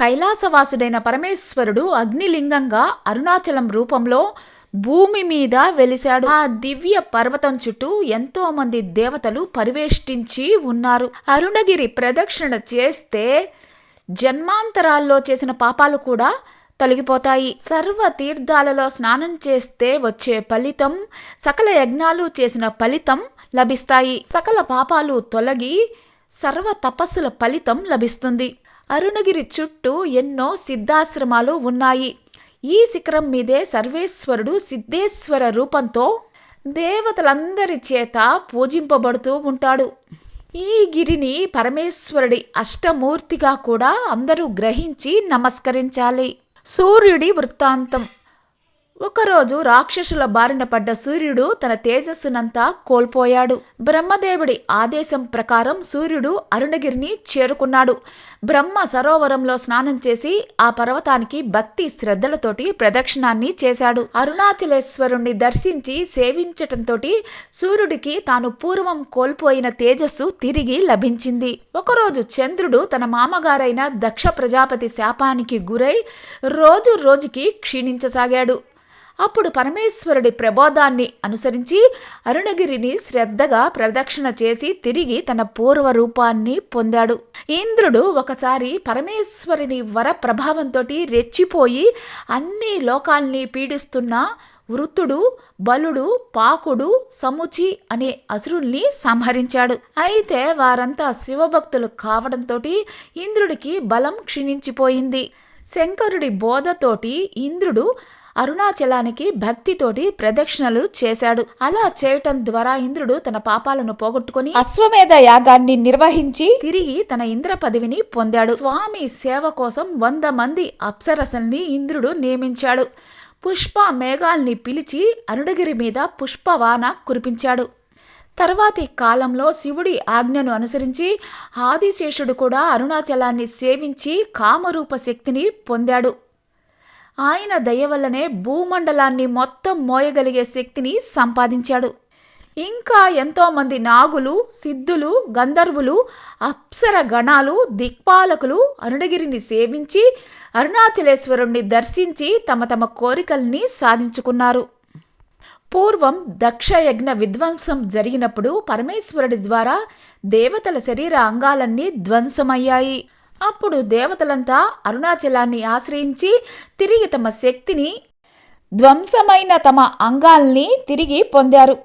కైలాసవాసుడైన పరమేశ్వరుడు అగ్నిలింగంగా అరుణాచలం రూపంలో భూమి మీద వెలిశాడు. ఆ దివ్య పర్వతం చుట్టూ ఎంతో మంది దేవతలు పరివేష్టించి ఉన్నారు. అరుణగిరి ప్రదక్షిణ చేస్తే జన్మాంతరాల్లో చేసిన పాపాలు కూడా తొలగిపోతాయి. సర్వ తీర్థాలలో స్నానం చేస్తే వచ్చే ఫలితం, సకల యజ్ఞాలు చేసిన ఫలితం లభిస్తాయి. సకల పాపాలు తొలగి సర్వ తపస్సుల ఫలితం లభిస్తుంది. అరుణగిరి చుట్టూ ఎన్నో సిద్ధాశ్రమాలు ఉన్నాయి. ఈ శిఖరం మీదే సర్వేశ్వరుడు సిద్ధేశ్వర రూపంతో దేవతలందరి చేత పూజింపబడుతూ ఉంటాడు. ఈ గిరిని పరమేశ్వరుడి అష్టమూర్తిగా కూడా అందరూ గ్రహించి నమస్కరించాలి. సూర్యుడి వృత్తాంతం. ఒకరోజు రాక్షసుల బారిన పడ్డ సూర్యుడు తన తేజస్సునంతా కోల్పోయాడు. బ్రహ్మదేవుడి ఆదేశం ప్రకారం సూర్యుడు అరుణగిరిని చేరుకున్నాడు. బ్రహ్మ సరోవరంలో స్నానం చేసి ఆ పర్వతానికి భక్తి శ్రద్ధలతోటి ప్రదక్షిణాన్ని చేశాడు. అరుణాచలేశ్వరుణ్ణి దర్శించి సేవించటంతో సూర్యుడికి తాను పూర్వం కోల్పోయిన తేజస్సు తిరిగి లభించింది. ఒకరోజు చంద్రుడు తన మామగారైన దక్ష ప్రజాపతి శాపానికి గురై రోజు రోజుకి క్షీణించసాగాడు. అప్పుడు పరమేశ్వరుడి ప్రబోధాన్ని అనుసరించి అరుణగిరిని శ్రద్ధగా ప్రదక్షిణ చేసి తిరిగి తన పూర్వ రూపాన్ని పొందాడు. ఇంద్రుడు ఒకసారి పరమేశ్వరుని వర ప్రభావంతో రెచ్చిపోయి అన్ని లోకాల్ని పీడిస్తున్న వృత్తుడు, బలుడు, పాకుడు, సముచి అనే అసురుల్ని సంహరించాడు. అయితే వారంతా శివభక్తులు కావడంతో ఇంద్రుడికి బలం క్షీణించిపోయింది. శంకరుడి బోధతోటి ఇంద్రుడు అరుణాచలానికి భక్తితోటి ప్రదక్షిణలు చేశాడు. అలా చేయటం ద్వారా ఇంద్రుడు తన పాపాలను పోగొట్టుకుని అశ్వమేధ యాగాన్ని నిర్వహించి తిరిగి తన ఇంద్ర పదవిని పొందాడు. స్వామి సేవ కోసం 100 మంది అప్సరసల్ని ఇంద్రుడు నియమించాడు. పుష్ప మేఘాల్ని పిలిచి అరుణగిరి మీద పుష్పవాన కురిపించాడు. తర్వాతి కాలంలో శివుడి ఆజ్ఞను అనుసరించి ఆదిశేషుడు కూడా అరుణాచలాన్ని సేవించి కామరూప శక్తిని పొందాడు. ఆయన దయ వల్లనే భూమండలాన్ని మొత్తం మోయగలిగే శక్తిని సంపాదించాడు. ఇంకా ఎంతోమంది నాగులు, సిద్ధులు, గంధర్వులు, అప్సర గణాలు, దిక్పాలకులు అరుణగిరిని సేవించి అరుణాచలేశ్వరుణ్ణి దర్శించి తమ తమ కోరికల్ని సాధించుకున్నారు. పూర్వం దక్షయజ్ఞ విధ్వంసం జరిగినప్పుడు పరమేశ్వరుడి ద్వారా దేవతల శరీర అంగాలన్నీ ధ్వంసమయ్యాయి. అప్పుడు దేవతలంతా అరుణాచలాన్ని ఆశ్రయించి తిరిగి తమ శక్తిని, ధ్వంసమైన తమ అంగాల్ని తిరిగి పొందారు.